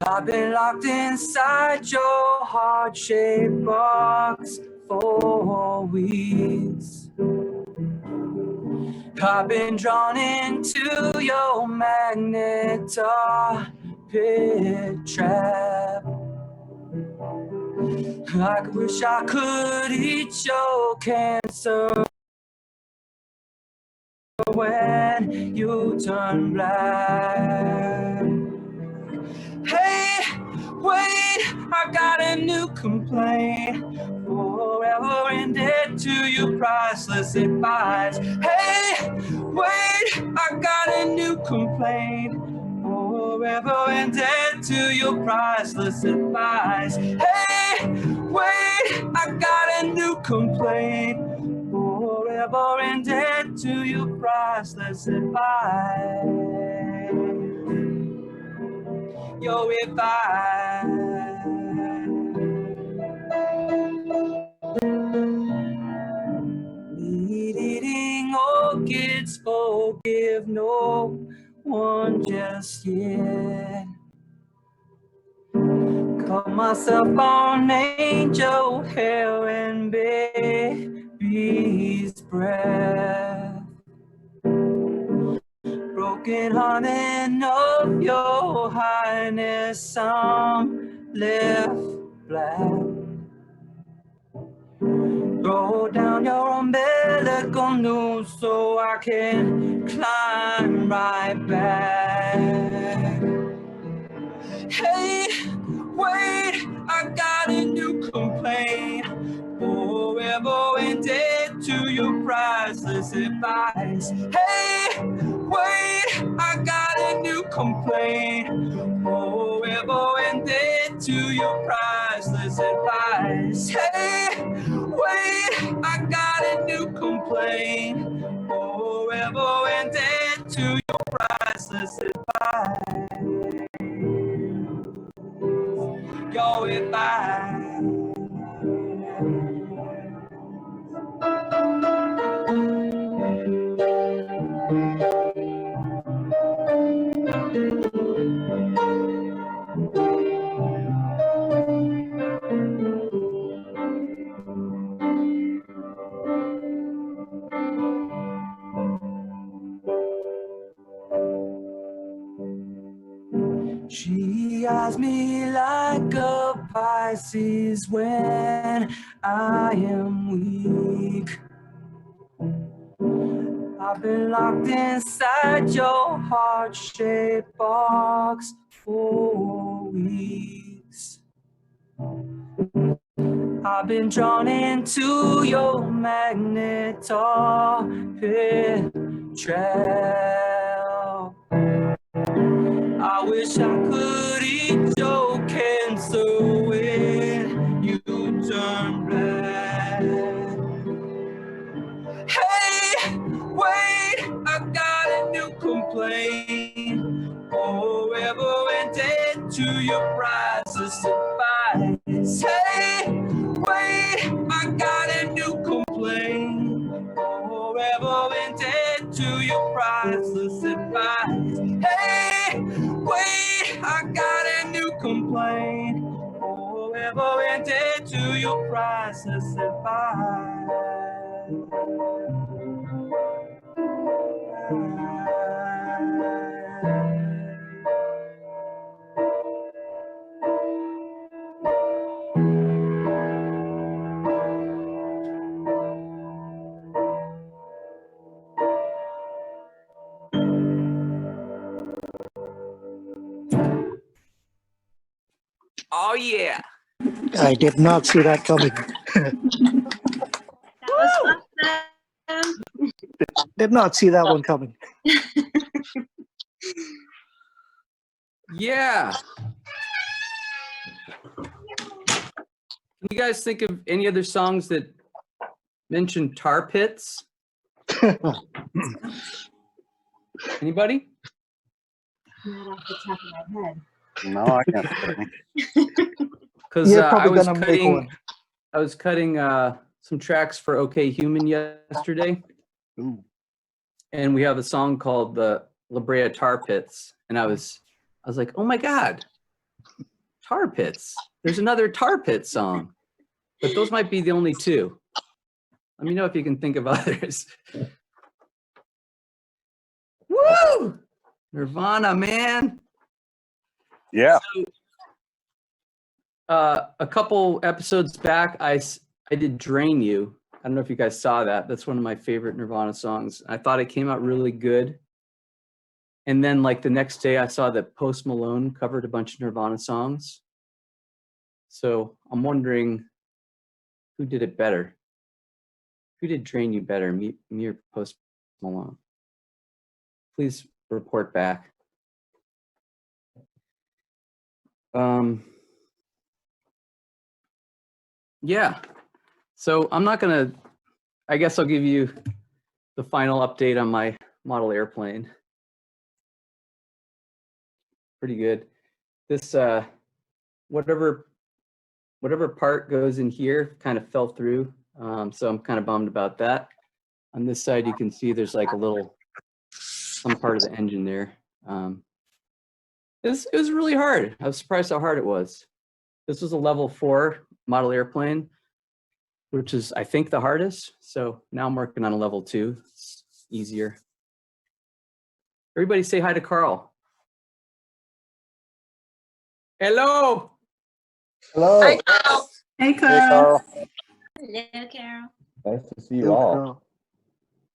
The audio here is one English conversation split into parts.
I've been locked inside your heart-shaped box for weeks. I've been drawn into your magnetic trap. I wish I could eat your cancer when you turn black. Hey, wait, I got a new complaint. Forever indebted to your priceless advice. Hey, wait, I got a new complaint. Forever indebted to your priceless advice. Hey, wait, I got a new complaint. Forever indebted to your priceless advice. Yo, if I eating orchids, forgive no one just yet. Cut myself on angel hair and baby's breath. Broken hearted of your highness, I'm left black. Throw down your umbilical noose so I can climb right back. Hey, wait, I got a new complaint. Forever indebted to your priceless advice. Hey, wait, I got a new complaint. Forever indebted to your priceless advice. Hey, wait, I got a new complaint. Forever indebted to your priceless advice. Yo, if I She eyes me like a Pisces when I am weak. I've been locked inside your heart-shaped box for weeks. I've been drawn into your magnetic trap. I wish I could eat your cancer when you turn black. Hey, wait, I got a new complaint. Forever indebted to your priceless advice. Hey, wait, I got a new complaint. Forever indebted to your priceless advice. Hey, wait, I got a new complaint. Forever indebted to your priceless advice. Oh yeah. I did not see that coming. That was awesome. Did not see that one coming. Yeah. Can you guys think of any other songs that mention tar pits? Anybody? Not off the top of my head. No, I can't. Because You're I probably was gonna make one. cutting some tracks for OK Human yesterday, Ooh. and we have a song called the La Brea Tar Pits, and I was I was like, oh my God, Tar Pits. There's another Tar Pit song. But those might be the only two. Let me know if you can think of others. Woo! Nirvana, man. Yeah. A couple episodes back, I did Drain You. I don't know if you guys saw that. That's one of my favorite Nirvana songs. I thought it came out really good. And then like the next day I saw that Post Malone covered a bunch of Nirvana songs. So I'm wondering who did it better? Who did Drain You better, me or Post Malone? Please report back. Yeah. So I'm not gonna, I guess I'll give you the final update on my model airplane. Pretty good. This, whatever part goes in here kind of fell through. So I'm kind of bummed about that. On this side, you can see there's like a little, some part of the engine there. It was really hard. I was surprised how hard it was. This was a level 4 model airplane, which is, I think, the hardest. So now I'm working on a level 2. It's easier. Everybody say hi to Carl. Hello. Hello. Hi, Carl. Hey, Hey, Carl. Carl. Hello, Carol. Nice to see you all.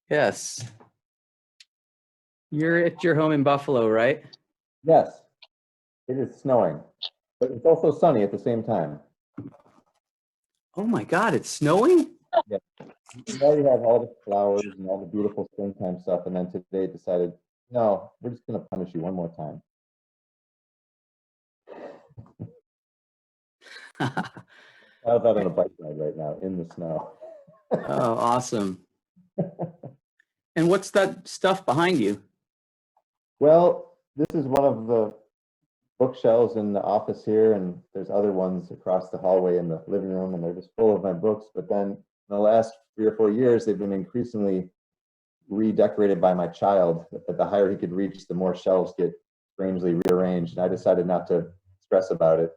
Yes. You're at your home in Buffalo, right? Yes, it is snowing, but it's also sunny at the same time. Oh my God, it's snowing? You already have all the flowers and all the beautiful springtime stuff, and then today it decided, no, we're just going to punish you one more time. I was out on a bike ride right now in the snow. Oh, awesome. And what's that stuff behind you? Well, this is one of the bookshelves in the office here, and there's other ones across the hallway in the living room, and they're just full of my books. But then in the last 3 or 4 years, they've been increasingly redecorated by my child. The higher he could reach, the more shelves get strangely rearranged. And I decided not to stress about it,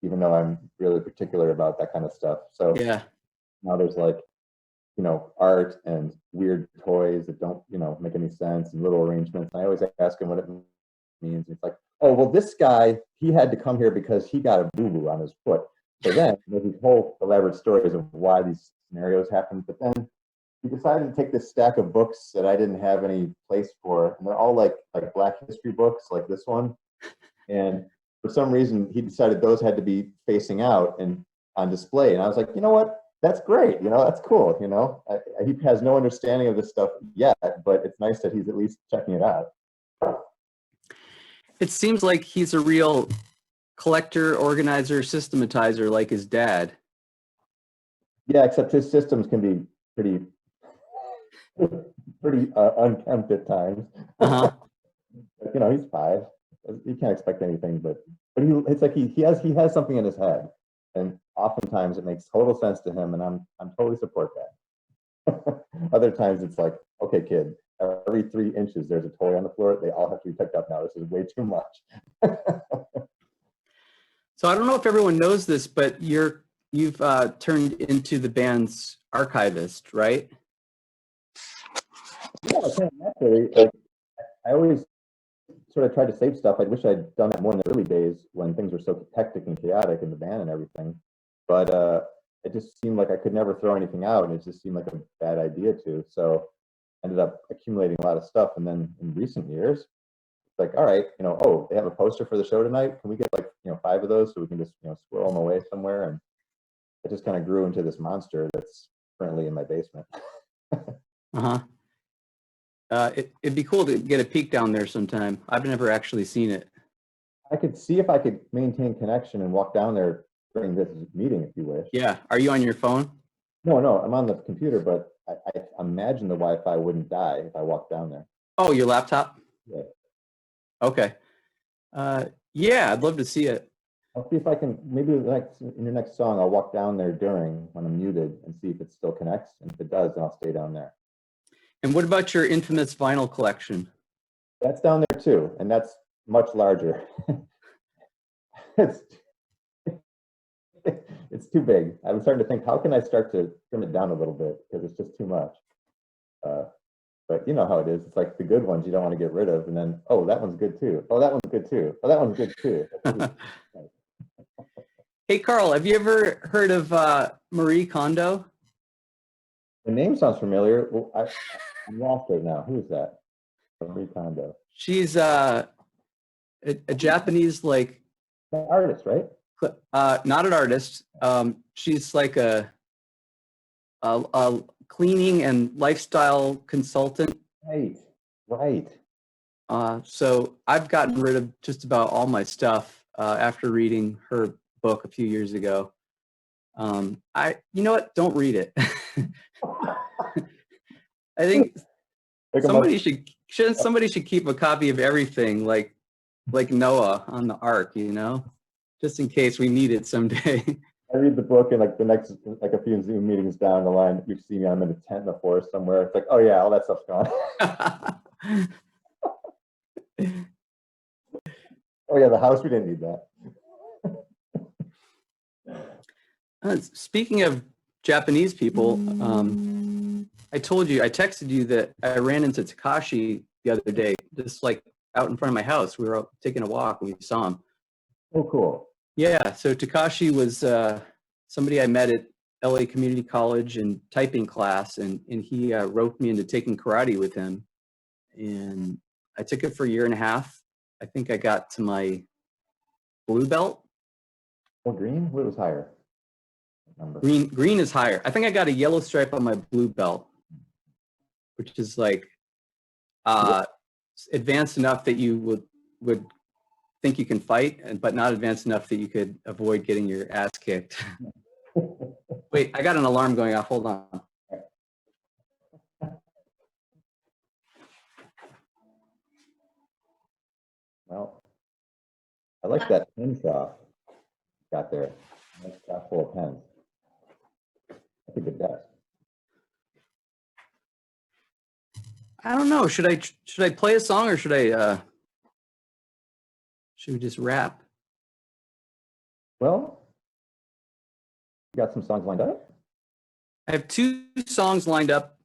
even though I'm really particular about that kind of stuff. So Yeah. now there's like, art and weird toys that don't, make any sense, and little arrangements. I always ask him what it means. It's like, oh, well, this guy, he had to come here because he got a boo-boo on his foot. So then there's these whole elaborate stories of why these scenarios happen. But then he decided to take this stack of books that I didn't have any place for, and they're all like Black history books, like this one. And for some reason, he decided those had to be facing out and on display. And I was like, you know what? That's great. That's cool. He has no understanding of this stuff yet, but it's nice that he's at least checking it out. It seems like he's a real collector, organizer, systematizer like his dad. Yeah, except his systems can be pretty unkempt at times. Uh-huh. He's 5. You can't expect anything, but it's like he has something in his head, and oftentimes it makes total sense to him, and I'm totally support that. Other times it's like, okay, kid, every 3 inches there's a toy on the floor. They all have to be picked up now. This is way too much. So I don't know if everyone knows this, but you've turned into the band's archivist, right? Yeah, kind of naturally. Like, I always sort of tried to save stuff. I wish I'd done that more in the early days when things were so hectic and chaotic in the band and everything. But it just seemed like I could never throw anything out, and it just seemed like a bad idea to. So I ended up accumulating a lot of stuff. And then in recent years, it's like, all right, they have a poster for the show tonight. Can we get 5 of those so we can just squirrel them away somewhere? And it just kind of grew into this monster that's currently in my basement. Uh-huh. It'd be cool to get a peek down there sometime. I've never actually seen it. I could see if I could maintain connection and walk down there during this meeting if you wish. Yeah. Are you on your phone? No, I'm on the computer, but I imagine the Wi-Fi wouldn't die if I walked down there. Oh, your laptop? Yeah. Okay. Yeah, I'd love to see it. I'll see if I can, maybe in your next song, I'll walk down there during when I'm muted and see if it still connects. And if it does, then I'll stay down there. And what about your infamous vinyl collection? That's down there too. And that's much larger. it's it's too big. I was starting to think, how can I start to trim it down a little bit because it's just too much. But you know how it is. It's like the good ones you don't want to get rid of, and then oh, that one's good too. Oh, that one's good too. Oh, that one's good too. Hey, Carl, have you ever heard of Marie Kondo? The name sounds familiar. Well, I'm lost right now. Who is that? Marie Kondo. She's a Japanese, like, The artist, right? not an artist. She's like a cleaning and lifestyle consultant. Right. So I've gotten rid of just about all my stuff after reading her book a few years ago. You know what? Don't read it. I think somebody should keep a copy of everything, like Noah on the ark, you know, just in case we need it someday. I read the book and like the next, like a few Zoom meetings down the line, you see me, I'm in a tent in the forest somewhere. It's like, oh yeah, all that stuff's gone. Oh yeah, the house, we didn't need that. Speaking of Japanese people, I texted you that I ran into Takashi the other day, just like out in front of my house. We were out taking a walk and we saw him. Oh, cool. Yeah, so Takashi was somebody I met at LA Community College in typing class, and he roped me into taking karate with him. And I took it for a year and a half. I think I got to my blue belt. Oh, green? What was higher? Green is higher. I think I got a yellow stripe on my blue belt, which is like advanced enough that you would think you can fight, but not advanced enough that you could avoid getting your ass kicked. Wait, I got an alarm going off. Hold on. Well, I like that pen shop got there. Nice shop full of pens. That's a good desk. I don't know. Should I play a song or should we just rap? Well, you got some songs lined up? I have 2 songs lined up.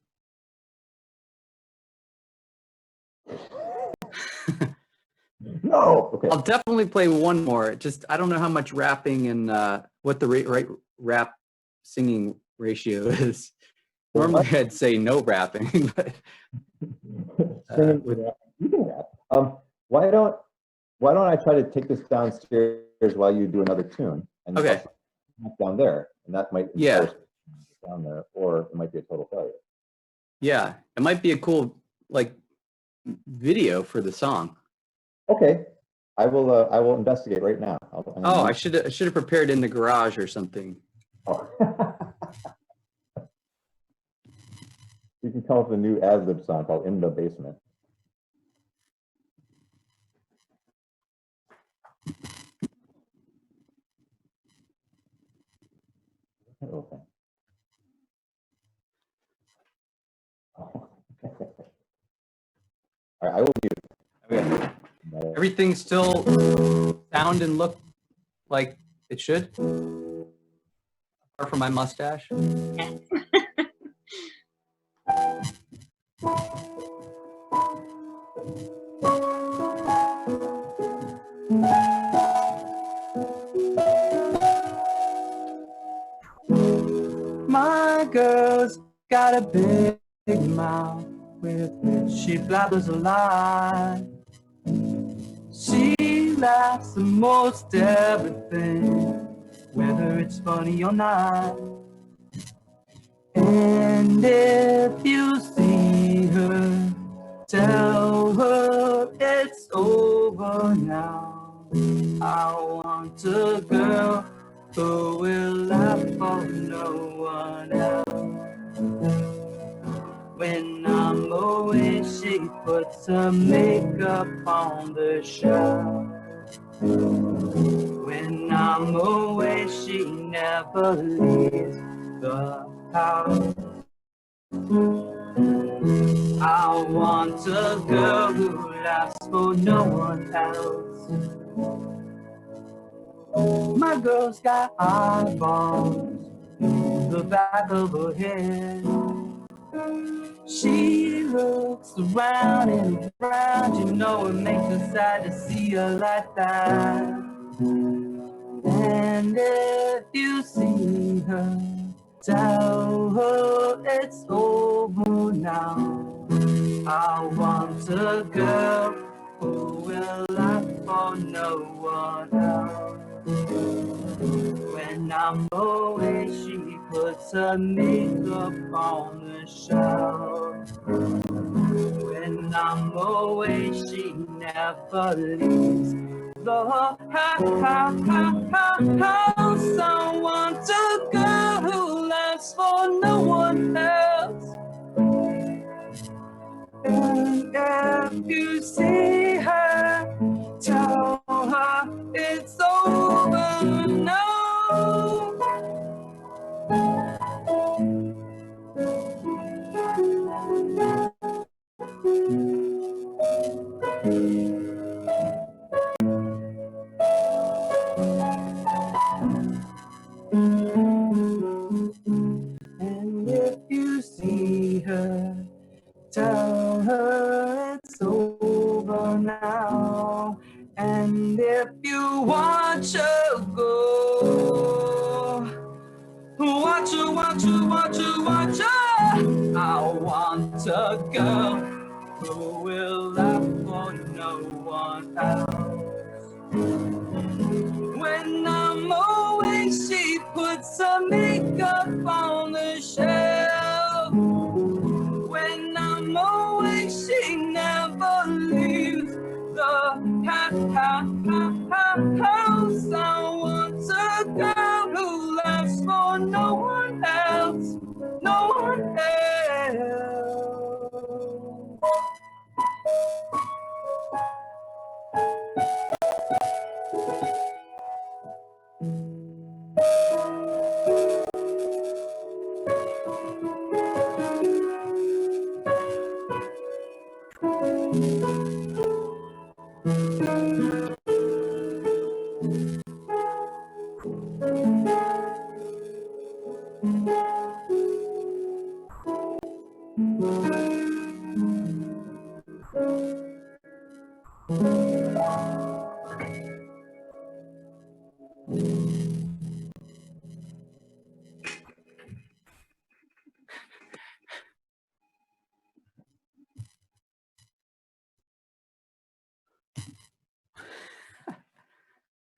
No. Okay. I'll definitely play one more. Just I don't know how much rapping and what the right rap singing ratio is. Normally I'd say no rapping, but You can rap. Why don't I try to take this downstairs while you do another tune? And okay. Down there, and that might down there, or it might be a total failure. Yeah, it might be a cool like video for the song. Okay, I will investigate right now. I should have prepared in the garage or something. Oh. You can come up with a new ad-lib song called "In the Basement." Okay. Oh. All right, I will mute. Okay. Everything still sound and look like it should, apart from my mustache. My girl's got a big mouth with which she blabbers a lot. She laughs at most everything, whether it's funny or not. And if you see her, tell her it's over now. I want a girl who will laugh for no one else. When I'm away, she puts her makeup on the shelf. When I'm away, she never leaves the house. I want a girl who laughs for no one else. My girl's got eyeballs, the back of her head. She looks around and around, you know it makes her sad to see her like that. And if you see her, tell her it's over now. I want a girl who will laugh for no one else. When I'm away, she puts her makeup on the shelf. When I'm away, she never leaves the house. I want a girl who laughs for no one else. And if you see her, tell her it's over now. And if you see her, tell her it's over now. And if you watch her go, watch her, watch her, watch her, watch her. I want a girl who will laugh for no one else. When I'm away, she puts her makeup on the shelf. When I'm away, she never leaves the house. I want a girl who laughs for no one else, no one else.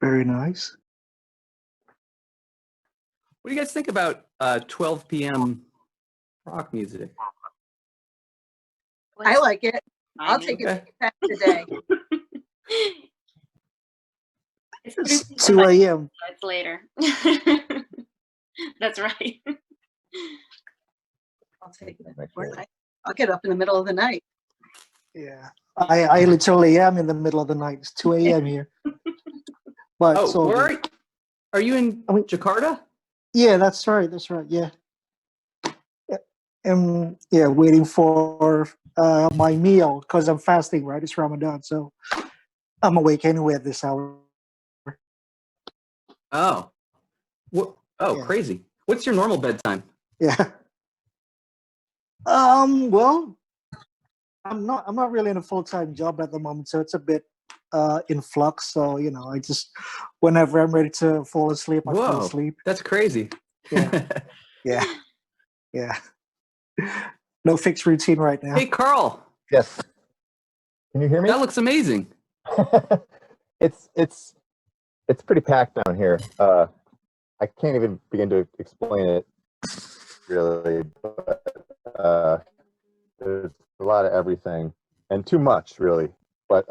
Very nice. What do you guys think about 12 p.m. rock music? I like it. I I'll do. take Okay. it back today. It's It's pretty 2 a.m. It's later. That's right. I'll take it. Make Or sure. I'll get up in the middle of the night. Yeah. I literally am in the middle of the night. It's 2 a.m. here. But Oh, so where are you in I mean- Jakarta? yeah, that's right. That's right. Yeah. Yeah, waiting for my meal because I'm fasting, right? It's Ramadan, so I'm awake anyway at this hour. Oh. What? Oh, Yeah. crazy. What's your normal bedtime? Yeah. Well, I'm not really in a full-time job at the moment, so it's a bit in flux. So, I just whenever I'm ready to fall asleep, I fall Whoa, asleep. that's crazy. Yeah. Yeah. Yeah. No fixed routine right now. Hey, Carl, Yes. Can you hear me? that looks amazing. it's pretty packed down here. I can't even begin to explain it really, but there's a lot of everything and too much really. But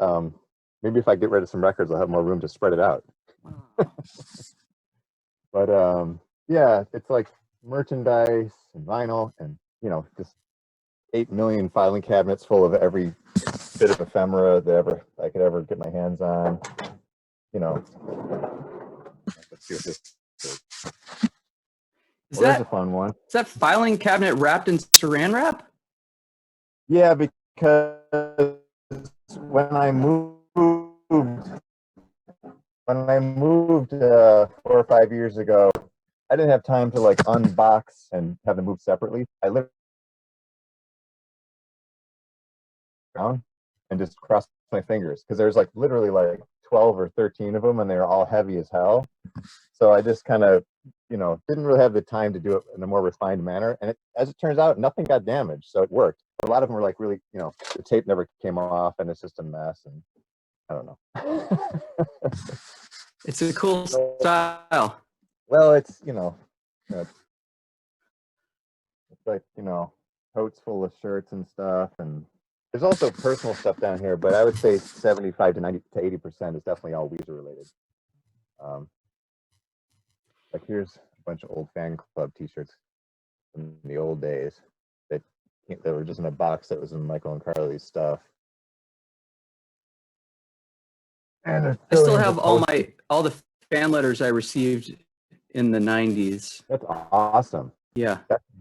maybe if I get rid of some records, I'll have more room to spread it out. But yeah, it's like merchandise and vinyl and just 8 million filing cabinets full of every bit of ephemera that I could ever get my hands on. Let's see what this is. Is Well, there's that a fun one. is that filing cabinet wrapped in saran wrap? Yeah, because when I moved, when I moved 4 or 5 years ago, I didn't have time to like unbox and have them move separately. I lived around and just crossed my fingers because there's like literally like 12 or 13 of them and they're all heavy as hell. So I just kind of, didn't really have the time to do it in a more refined manner. And as it turns out, nothing got damaged. So it worked. But a lot of them were like really, the tape never came off and it's just a mess. And I don't know. It's a cool style. Well, it's, it's like, totes full of shirts and stuff. And there's also personal stuff down here, but I would say 75 to 90 to 80% is definitely all Weezer related. Like here's a bunch of old fan club t-shirts from the old days that were just in a box that was in Michael and Carly's stuff. And I still have all the fan letters I received in the 90s. That's awesome. Yeah.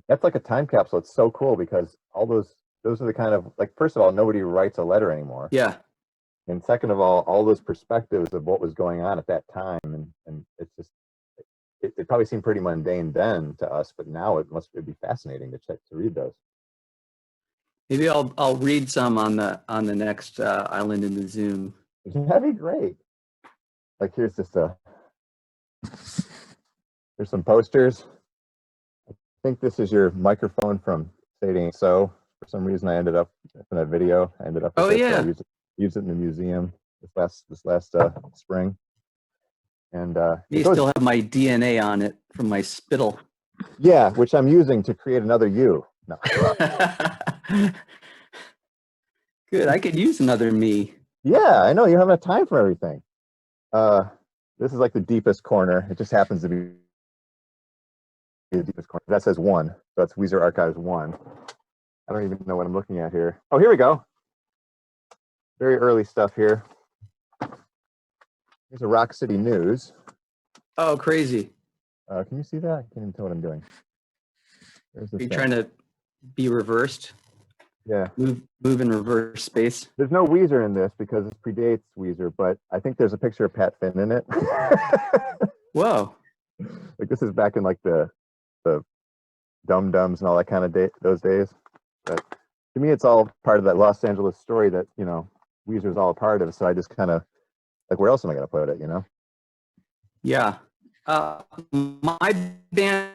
That's like a time capsule. It's so cool because all those are the kind of, like, first of all, nobody writes a letter anymore. Yeah. And second of all those perspectives of what was going on at that time, and it's just, it probably seemed pretty mundane then to us, but now it'd be fascinating to read those. Maybe I'll read some on the next Island in the Zoom. That'd be great. Like here's just there's some posters. I think this is your microphone from Say It Ain't So. For some reason, I ended up in that video. I ended up. Oh with yeah. So used it in the museum this last spring. And you still have my DNA on it from my spittle. Yeah, which I'm using to create another you. No. Good. I could use another me. Yeah, I know you have enough time for everything. This is like the deepest corner. It just happens to be the deepest corner. That says 1, so that's Weezer Archives 1. I don't even know what I'm looking at here. Oh, here we go. Very early stuff here. Here's a Rock City News. Oh, crazy. Can you see that? I can't even tell what I'm doing. There's the Are you thing. trying to be reversed? Yeah. Move in reverse space. There's no Weezer in this because it predates Weezer, but I think there's a picture of Pat Finn in it. Whoa. Like this is back in like the Dum Dums and all that kind of those days. But to me, it's all part of that Los Angeles story that, Weezer's all a part of. So I just kind of, like, where else am I going to put it, Yeah. My band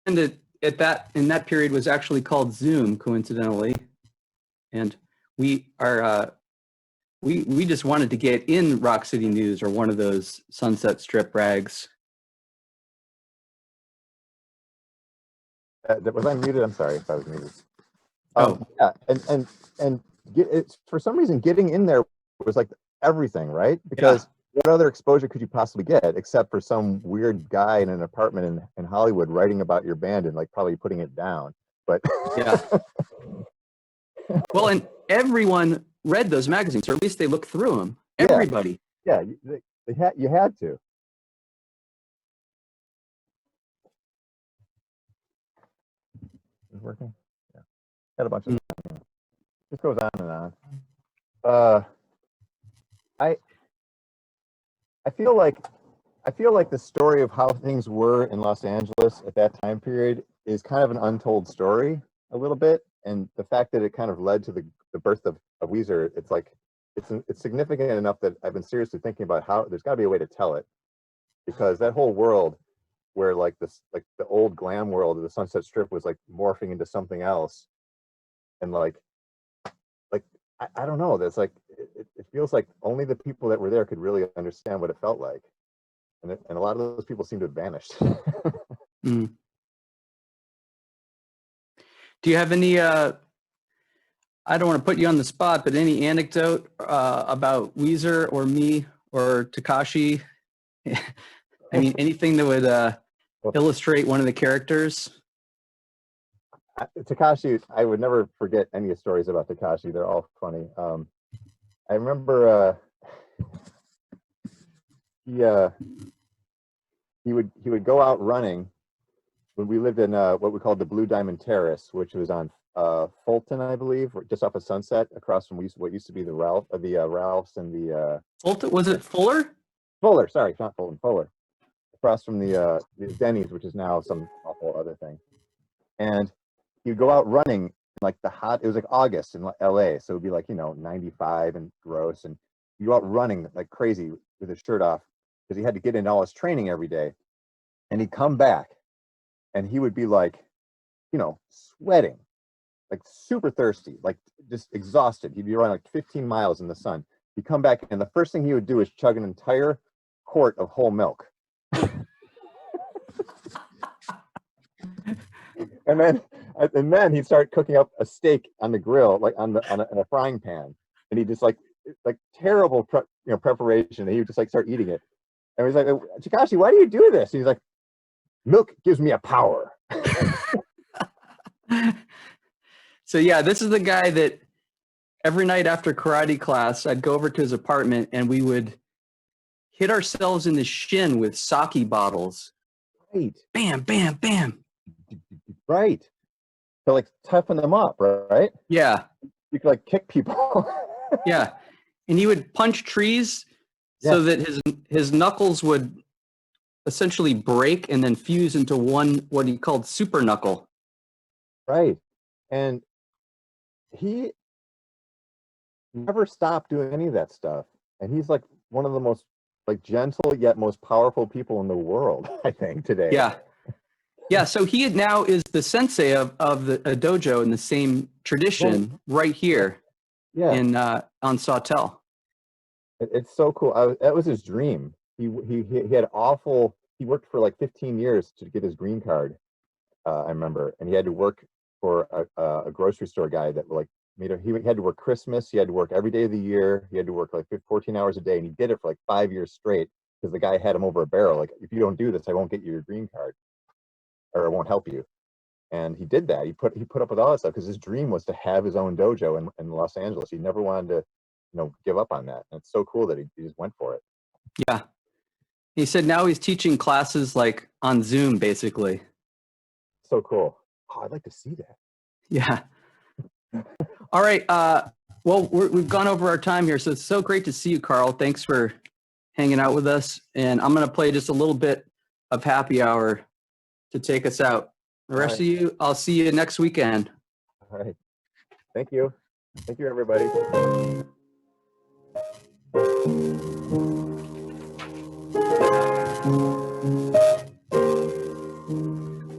in that period was actually called Zoom, coincidentally. And we just wanted to get in Rock City News or one of those Sunset Strip rags. Was I muted? I'm sorry if I was muted. Oh. Yeah, and it's for some reason getting in there was like everything, right? Because what other exposure could you possibly get except for some weird guy in an apartment in Hollywood writing about your band and like probably putting it down? But yeah. Well, and everyone read those magazines, or at least they looked through them. Everybody. Yeah, you had to. Is it working? Yeah. Got a bunch of stuff. This goes on and on. I feel like the story of how things were in Los Angeles at that time period is kind of an untold story a little bit, and the fact that it kind of led to the birth of Weezer, it's like it's significant enough that I've been seriously thinking about how there's got to be a way to tell it, because that whole world where like the old glam world of the Sunset Strip was like morphing into something else, and like I don't know, there's like it feels like only the people that were there could really understand what it felt like, and a lot of those people seem to have vanished. Mm. Do you have any I don't want to put you on the spot, but any anecdote about Weezer or me or Takashi? I mean, anything that would illustrate one of the characters? Takashi, I would never forget any stories about Takashi. They're all funny. I remember he would go out running when we lived in what we called the Blue Diamond Terrace, which was on Fulton, I believe, just off of Sunset, across from what used to be the Ralph's and the Fulton, was it Fuller? Fuller. Sorry, not Fulton, Fuller. Across from the Denny's, which is now some awful other thing. And he'd go out running in like it was like August in LA, so it'd be like 95 and gross, and you go out running like crazy with his shirt off because he had to get in all his training every day, and he'd come back, and he would be like, sweating, like super thirsty, like just exhausted. He'd be running like 15 miles in the sun. He'd come back, and the first thing he would do is chug an entire quart of whole milk. And then he'd start cooking up a steak on the grill, like in a frying pan, and he just like terrible preparation. And he would just like start eating it, and he's like, "Chikashi, why do you do this?" And he's like, "Milk gives me a power." So yeah, this is the guy that every night after karate class, I'd go over to his apartment and we would hit ourselves in the shin with sake bottles. Right, Bam, bam, bam. right. To like toughen them up, right? Yeah, You could like kick people. yeah. And he would punch trees so that his knuckles would essentially break and then fuse into one, what he called super knuckle. Right, and he never stopped doing any of that stuff, and he's like one of the most like gentle yet most powerful people in the world, I think, today. Yeah, so he now is the sensei of a dojo in the same tradition right here in on Sawtell. It's so cool. That was his dream. He worked for like 15 years to get his green card, I remember, and he had to work for a grocery store guy that like he had to work Christmas, he had to work every day of the year, he had to work like 14 hours a day, and he did it for like 5 years straight because the guy had him over a barrel, like, if you don't do this, I won't get you your green card, or it won't help you. And he did that. He put up with all that stuff because his dream was to have his own dojo in Los Angeles. He never wanted to give up on that, and it's so cool that he just went for it. Yeah, he said now he's teaching classes like on Zoom, basically. So cool. Oh, I'd like to see that. Yeah. All right. Well, we've gone over our time here, so it's so great to see you, Carl. Thanks for hanging out with us. And I'm going to play just a little bit of Happy Hour to take us out. The rest of you, I'll see you next weekend. All right. Thank you. Thank you, everybody.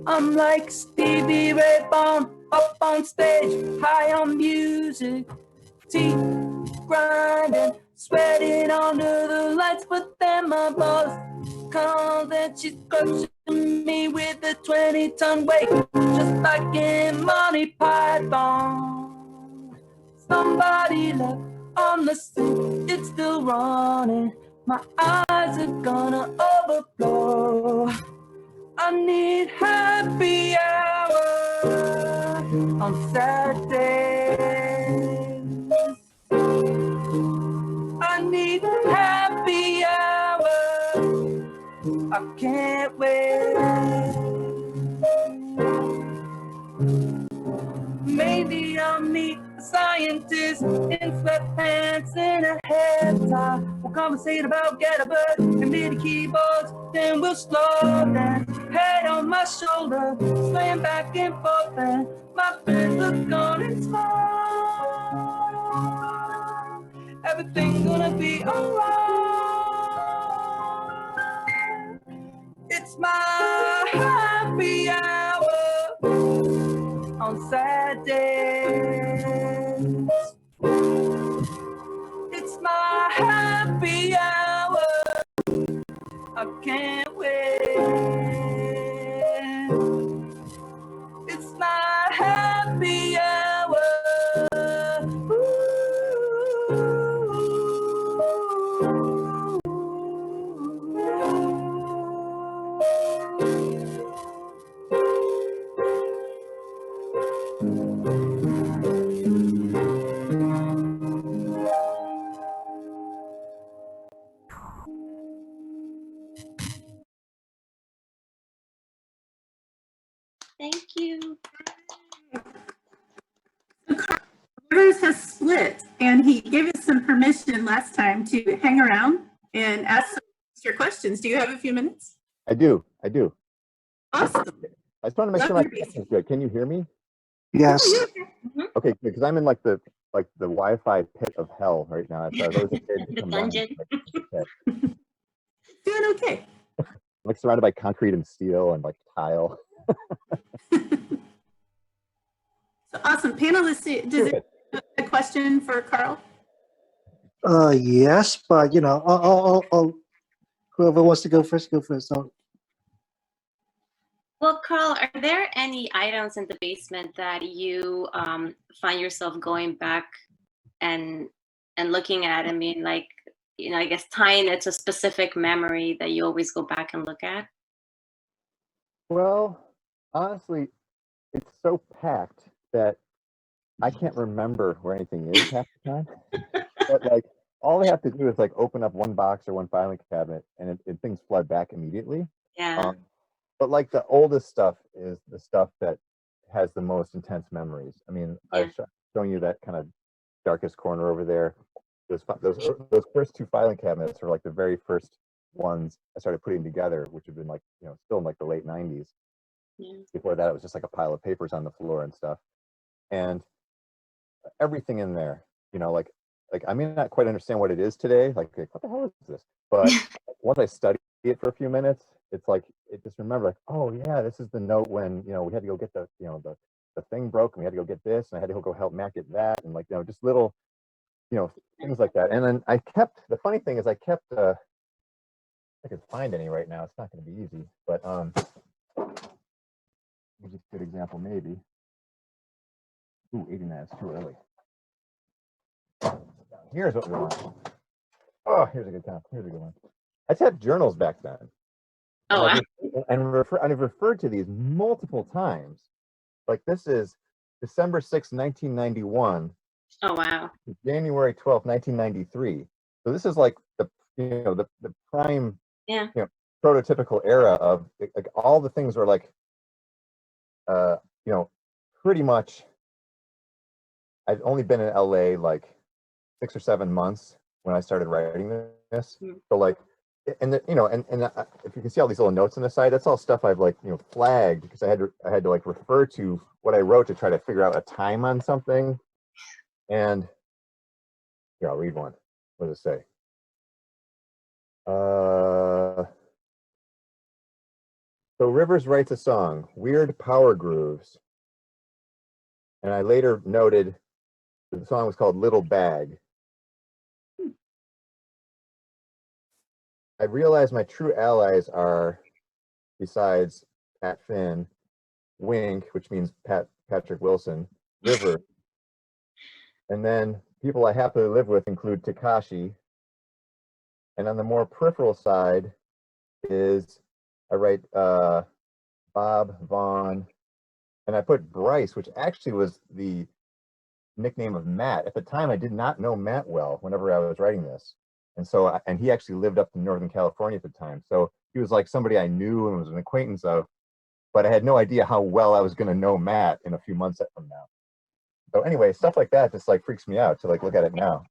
I'm like Stevie Ray Vaughan up on stage, high on music, teeth grinding, sweating under the lights. But then my boss calls and she's crushing me with a 20-ton weight, just like in Monty Python. Somebody left on the sink, it's still running. My eyes are gonna overflow. I need happy hour on Saturdays. I need happy hour. I can't wait. Maybe I'll meet a scientist in sweatpants and a hair tie. We'll conversate about Gettybird and MIDI keyboards. Then we'll slow down, head on my shoulder, swaying back and forth, and my friends look on and smile. Everything's gonna be alright. It's my happy hour on Saturdays. It's my happy hour. I can't Thank you. Rivers has split, and he gave us some permission last time to hang around and ask some your questions. Do you have a few minutes? I do. Awesome. I just want to make Love sure my your piece. connection's good. Can you hear me? Yes. Oh, yeah. Okay, because I'm in like the Wi-Fi pit of hell right now. So I was always afraid to The come down. dungeon. Doing okay. I'm like surrounded by concrete and steel and like tile. So awesome. Panelists, does it have a question for Carl? Yes, but you know, I'll whoever wants to go first, go first. So, Well, Carl, are there any items in the basement that you find yourself going back and looking at and being like, you know, I guess tying it to a specific memory that you always go back and look at? Well, honestly, it's so packed that I can't remember where anything is half the time. But like, all I have to do is like open up one box or one filing cabinet, and things flood back immediately. Yeah. But like the oldest stuff is the stuff that has the most intense memories. I mean, I was showing you that kind of darkest corner over there. Those first two filing cabinets are like the very first ones I started putting together, which have been like, you know, still in like the late 90s. Yeah. Before that, it was just like a pile of papers on the floor and stuff. And everything in there, you know, like I may not quite understand what it is today. Like what the hell is this? But once I study it for a few minutes, it's like it just remember like, oh yeah, this is the note when, you know, we had to go get the thing broke and we had to go get this and I had to go help Matt get that, and like, you know, just little, you know, things like that. And then the funny thing is I kept I could find any right now. It's not going to be easy, but here's a good example maybe. Ooh, 89 is too early. Here's what we want. Oh, here's a good one. I just had journals back then. Oh, wow. I've referred to these multiple times. Like this is December 6, 1991. Oh, wow. January 12, 1993. So this is like the prime, Yeah. you know, prototypical era of like all the things were like, you know, pretty much. I've only been in LA like 6 or 7 months when I started writing this. So like, and the, you know, and if you can see all these little notes on the side, that's all stuff I've like, you know, flagged because I had to like refer to what I wrote to try to figure out a time on something. And here, I'll read one. What does it say? So Rivers writes a song, Weird Power Grooves. And I later noted the song was called Little Bag. I realized my true allies are, besides Pat Finn, Wink, which means Patrick Wilson, River. And then people I happily live with include Takashi. And on the more peripheral side is I write Bob, Vaughn, and I put Bryce, which actually was the nickname of Matt. At the time, I did not know Matt well whenever I was writing this. And so, and he actually lived up in Northern California at the time. So he was like somebody I knew and was an acquaintance of, but I had no idea how well I was going to know Matt in a few months from now. So anyway, stuff like that just like freaks me out to like look at it now.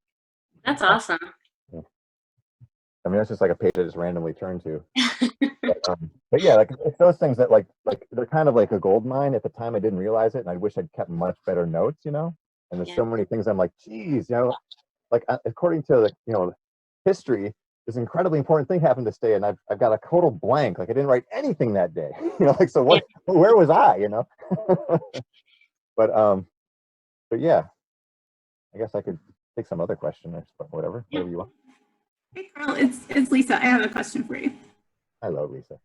That's awesome. I mean, that's just like a page I just randomly turned to. But yeah, like it's those things that like they're kind of like a gold mine. At the time, I didn't realize it, and I wish I'd kept much better notes, you know. And there's so many things I'm like, geez, you know, like according to the, you know, history, this incredibly important thing happened this day, and I've got a total blank. Like I didn't write anything that day, you know. Like so, what? Where was I, you know? But yeah, I guess I could take some other question or whatever you want. Hey, Carl, it's Lisa. I have a question for you. Hello, Lisa.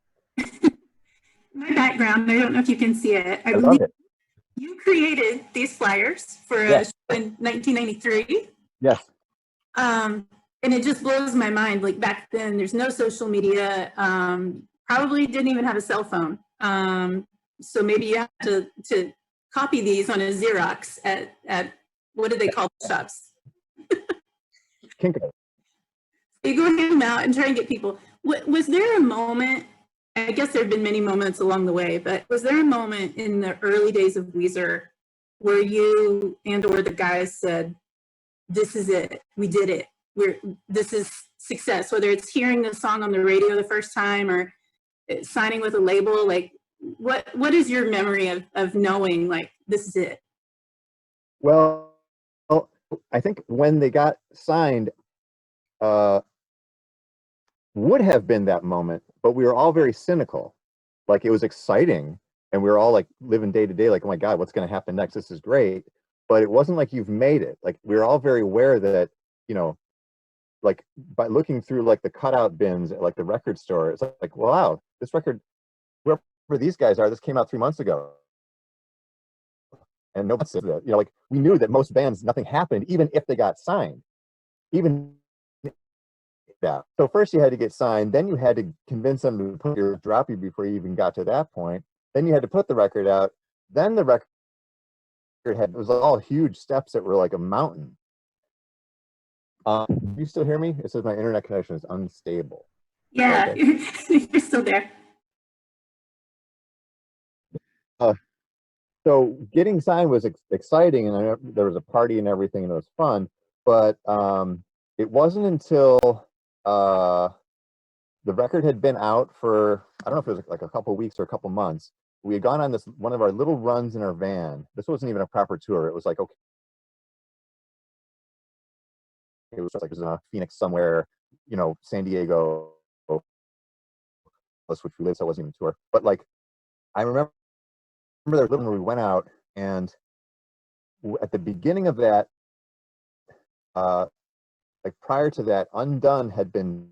My background, I don't know if you can see it. I love it. You created these flyers for a show in 1993. Yes. And it just blows my mind. Like back then, there's no social media. Probably didn't even have a cell phone. So maybe you have to copy these on a Xerox at what do they call the shops? Kinko. You go hand them out and try and get people. Was there a moment I guess there have been many moments along the way, but was there a moment in the early days of Weezer where you and or the guys said, this is it, we did it, this is success, whether it's hearing the song on the radio the first time or signing with a label? Like, what is your memory of knowing, like, this is it? Well, I think when they got signed, would have been that moment, but we were all very cynical. Like, it was exciting, and we were all like living day to day, like, oh my God, what's going to happen next? This is great. But it wasn't like you've made it. Like, we were all very aware that, you know, like by looking through like the cutout bins at like the record store, it's like, wow, this record, whoever these guys are, this came out 3 months ago. And nobody said that. You know, like, we knew that most bands, nothing happened, even if they got signed. Even that. So first you had to get signed, then you had to convince them to put your drop you before you even got to that point. Then you had to put the record out. Then the record it was all huge steps that were like a mountain. You still hear me? It says my internet connection is unstable. Yeah, Okay. you're still there. So getting signed was exciting, and there was a party and everything, and it was fun. But it wasn't until the record had been out for, I don't know if it was like a couple weeks or a couple months. We had gone on this one of our little runs in our van. This wasn't even a proper tour. It was like, okay, it was just like, it was in Phoenix somewhere, you know, San Diego, which we lived, so it wasn't even a tour. But like, I remember there was a little where we went out, and at the beginning of that, like prior to that, Undone had been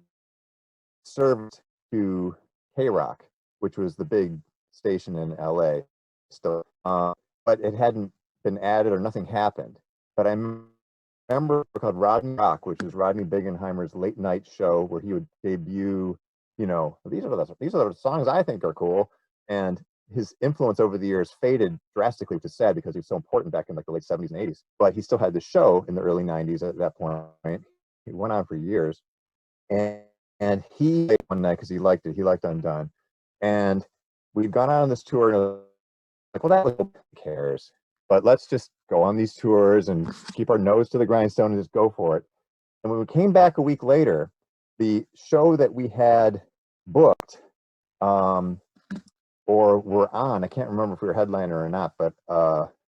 served to K-Rock, which was the big station in LA still, but it hadn't been added or nothing happened. But I remember called Rodney Rock, which was Rodney Bingenheimer's late night show where he would debut, you know, these are the songs I think are cool. And his influence over the years faded drastically, which is sad because he was so important back in like the late 70s and 80s. But he still had the show in the early 90s at that point. He went on for years. And he played one night because he liked it. He liked Undone. And we've gone out on this tour, and I was like, well, that was, who cares? But let's just go on these tours and keep our nose to the grindstone and just go for it. And when we came back a week later, the show that we had booked, or were on, I can't remember if we were headliner or not, but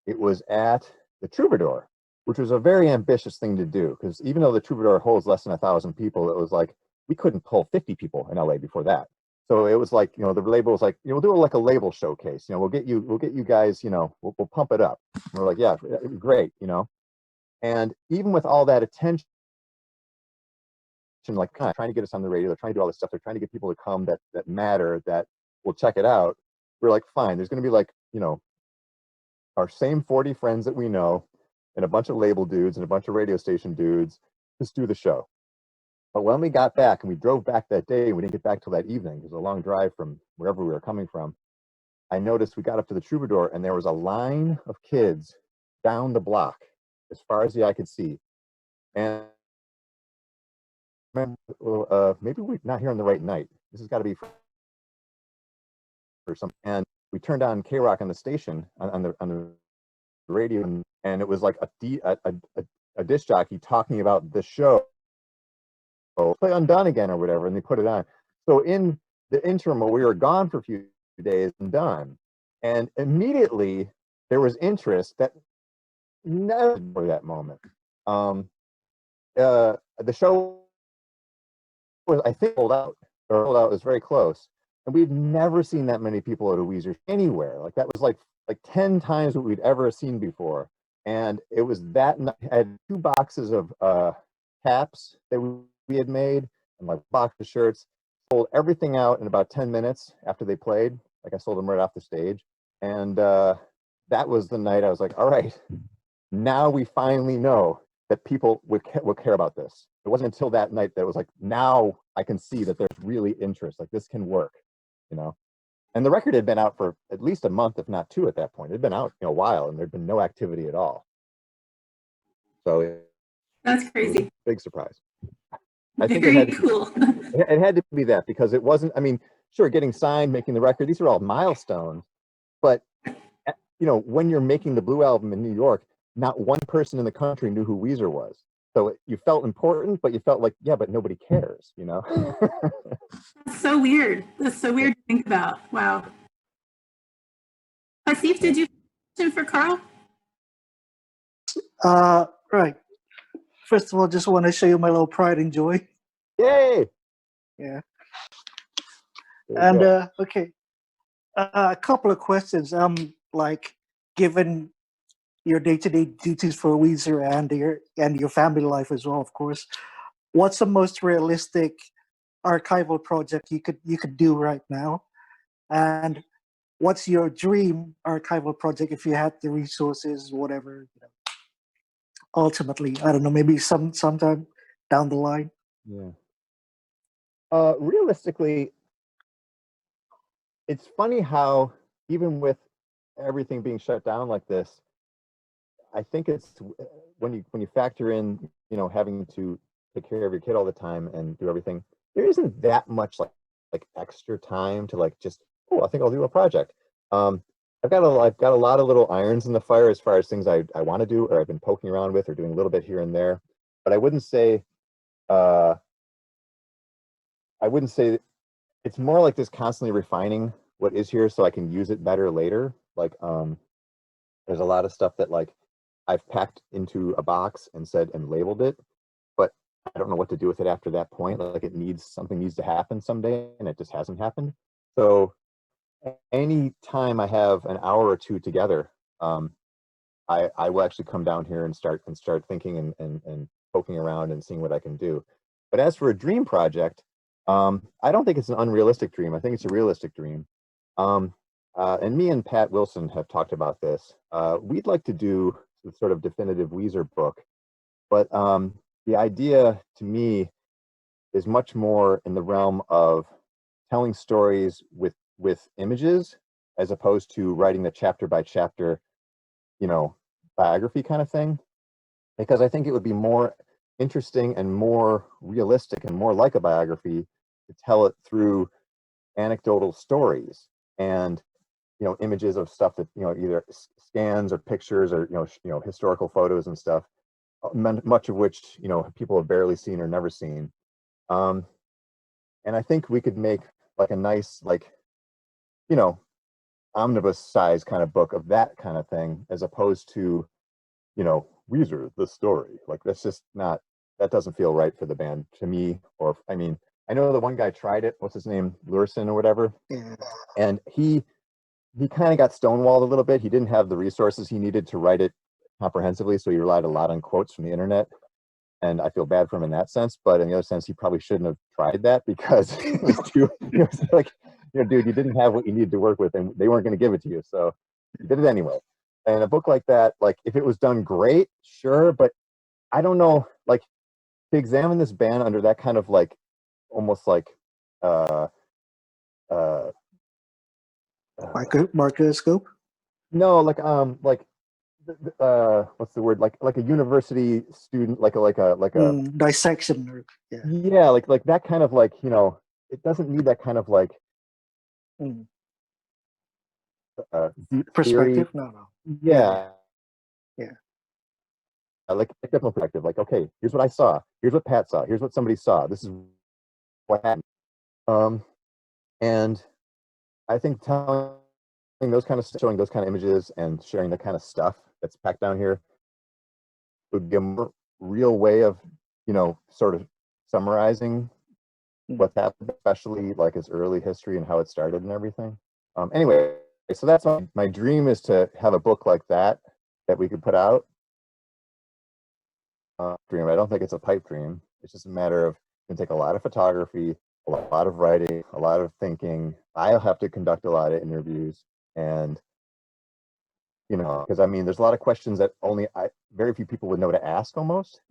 it was at the Troubadour, which was a very ambitious thing to do, because even though the Troubadour holds less than 1,000 people, it was like, we couldn't pull 50 people in LA before that. So it was like, you know, the label was like, you know, we'll do like a label showcase. You know, we'll get you guys, you know, we'll pump it up. And we're like, yeah, great, you know. And even with all that attention, like kind of trying to get us on the radio, they're trying to do all this stuff. They're trying to get people to come that matter, that will check it out. We're like, fine, there's going to be like, you know, our same 40 friends that we know, and a bunch of label dudes and a bunch of radio station dudes, just do the show. But when we got back, and we drove back that day, and we didn't get back till that evening, it was a long drive from wherever we were coming from, I noticed we got up to the Troubadour, and there was a line of kids down the block as far as the eye could see. And maybe we're not here on the right night. This has got to be for some. And we turned on K-Rock on the station on the radio, and it was like a disc jockey talking about the show. Play Undone again or whatever, and they put it on. So in the interim, while we were gone for a few days, Undone, and immediately there was interest that never for that moment. The show was, I think, sold out was very close, and we'd never seen that many people at a Weezer anywhere. Like, that was like 10 times what we'd ever seen before. And it was that night. I had 2 boxes of caps that we had made, and like box of shirts. Sold everything out in about 10 minutes after they played. Like, I sold them right off the stage. And that was the night I was like, all right, now we finally know that people will care about this. It wasn't until that night that it was like, now I can see that there's really interest, like this can work, you know. And the record had been out for at least a month, if not 2 at that point. It had been out, you know, a while, and there'd been no activity at all. So That's crazy. Big surprise. I think Very it had cool. it had to be that, because it wasn't, I mean, sure, getting signed, making the record, these are all milestones. But when you're making the Blue Album in New York, not one person in the country knew who Weezer was. So you felt important, but you felt like, yeah, but nobody cares, That's so weird. That's so weird to think about. Wow. Steve, did you have a question for Carl? Right. First of all, just want to show you my little pride and joy. Yay! Yeah. There you And go. okay, a couple of questions. Like, given your day-to-day duties for Weezer and your family life as well, of course, what's the most realistic archival project you could do right now? And what's your dream archival project if you had the resources, whatever? Ultimately, I don't know, maybe sometime down the line. Yeah. Realistically, it's funny how even with everything being shut down like this, I think it's when you factor in, having to take care of your kid all the time and do everything, there isn't that much like extra time to just, I think I'll do a project. I've got a lot of little irons in the fire as far as things I want to do or I've been poking around with or doing a little bit here and there, but I wouldn't say it's more like just constantly refining what is here so I can use it better later. There's a lot of stuff that I've packed into a box and labeled it, but I don't know what to do with it after that point. Something needs to happen someday, and it just hasn't happened. So any time I have an hour or two together, I will actually come down here and start thinking and poking around and seeing what I can do. But as for a dream project, I don't think it's an unrealistic dream. I think it's a realistic dream. And me and Pat Wilson have talked about this. We'd like to do the sort of definitive Weezer book, but the idea to me is much more in the realm of telling stories with images as opposed to writing the chapter by chapter, biography kind of thing. Because I think it would be more interesting and more realistic and more like a biography to tell it through anecdotal stories and images of stuff that either scans or pictures or historical photos and stuff, much of which people have barely seen or never seen. And I think we could make a nice omnibus size kind of book of that kind of thing, as opposed to Weezer the story. That's just not, that doesn't feel right for the band to me. Or I know the one guy tried it, what's his name, Lurison or whatever, Yeah. and he kind of got stonewalled a little bit. He didn't have the resources he needed to write it comprehensively, so he relied a lot on quotes from the internet, and I feel bad for him in that sense. But in the other sense, he probably shouldn't have tried that, because it was too, dude, you didn't have what you needed to work with, and they weren't going to give it to you, so you did it anyway. And a book like that, if it was done great, sure, but I don't know, to examine this band under that kind of almost Microscope. no, what's the word, like a university student, like a Dissection, or yeah. yeah, like that kind of it doesn't need that kind of deep Perspective. theory. No. Yeah. Yeah. Like different perspective. Okay, here's what I saw. Here's what Pat saw. Here's what somebody saw. This is what happened. And I think showing those kind of images and sharing the kind of stuff that's packed down here would be a more real way of, sort of summarizing what's happened, especially its early history and how it started and everything. Anyway, so that's my dream, is to have a book like that we could put out. Dream. I don't think it's a pipe dream. It's just a matter of, it can take a lot of photography, a lot of writing, a lot of thinking. I'll have to conduct a lot of interviews, and because there's a lot of questions that very few people would know to ask. Almost,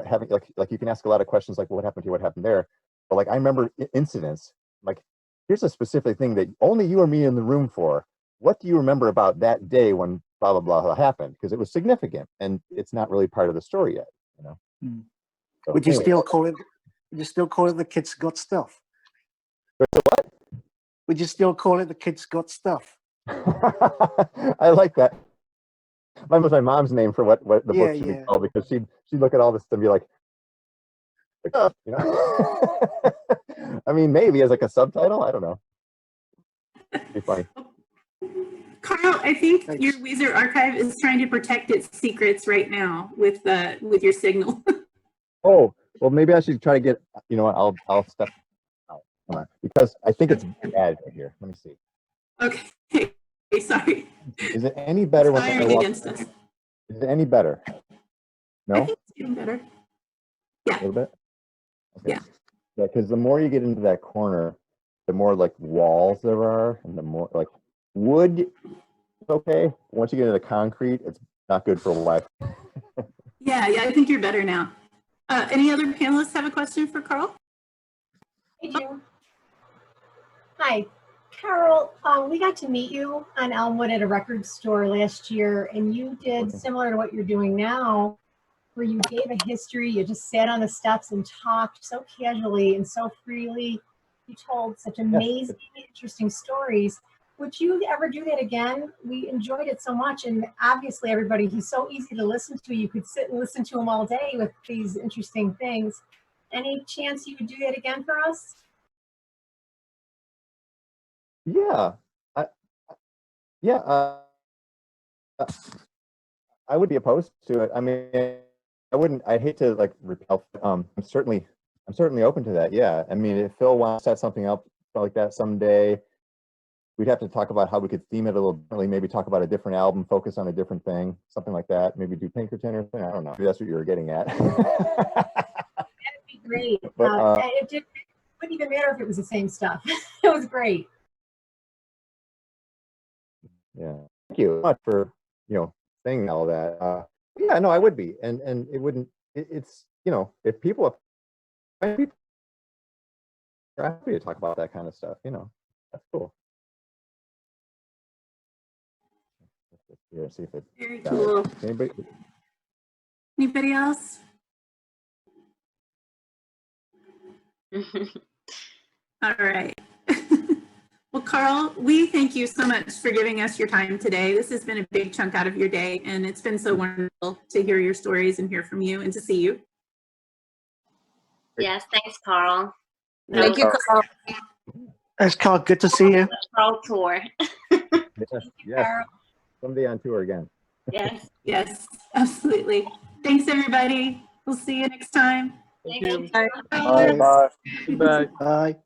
having you can ask a lot of questions like, well, what happened here, what happened there, but I remember incidents. Here's a specific thing that only you or me in the room for. What do you remember about that day when blah blah blah happened? Because it was significant, and it's not really part of the story yet. So, Would you anyway. still call it? Would you still call it the Kids Got Stuff? What? would you still call it The Kids Got Stuff? I like that. That was my mom's name for what the Yeah, book should yeah. be called, because she'd look at all this and be like, "Oh," you know. I mean, maybe as like a subtitle. I don't know. It'd be funny. Carl, I think Thanks. your Weezer archive is trying to protect its secrets right now with your signal. Oh, well, maybe I should try to get. You know what? I'll step out. Hold on, because I think it's bad right here. Let me see. Okay, sorry. Is it any better when I Firing walk? against us. Is it any better? I No, think it's getting better. a little bit. Okay. Yeah. Yeah, because the more you get into that corner, the more like walls there are, and the more like wood. It's okay. Once you get into concrete, it's not good for life. Yeah, I think you're better now. Any other panelists have a question for Carl? I do. Hi, Carol. We got to meet you on Elmwood at a record store last year, and you did Okay. similar to what you're doing now, where you gave a history. You just sat on the steps and talked so casually and so freely. You told such amazing, interesting stories. Would you ever do that again? We enjoyed it so much, and obviously everybody, he's so easy to listen to. You could sit and listen to him all day with these interesting things. Any chance you would do that again for us? Yeah. Yeah. I would be opposed to it. I mean, I wouldn't. I hate to like repel. I'm certainly open to that. Yeah. I mean, if Phil wants to set something up like that someday, we'd have to talk about how we could theme it a little differently. Maybe talk about a different album, focus on a different thing, something like that. Maybe do Pinkerton or something. I don't know. Maybe that's what you were getting at. That'd be great. But, And it wouldn't even matter if it was the same stuff. It was great. Yeah. Thank you so much for, saying all that. Yeah, no, I would be. And it wouldn't, it's, if people are happy to talk about that kind of stuff, that's cool. Here, see if it, Very got cool. it. Anybody? Anybody else? All right. Well, Carl, we thank you so much for giving us your time today. This has been a big chunk out of your day, and it's been so wonderful to hear your stories and hear from you and to see you. Yes, thanks, Carl. That Thank was you, Carl. Thanks, Carl. Good to see you. a Carl tour. Yes, someday on tour again. Yes. Yes, absolutely. Thanks, everybody. We'll see you next time. Thank you. Bye. Bye. Bye. Bye.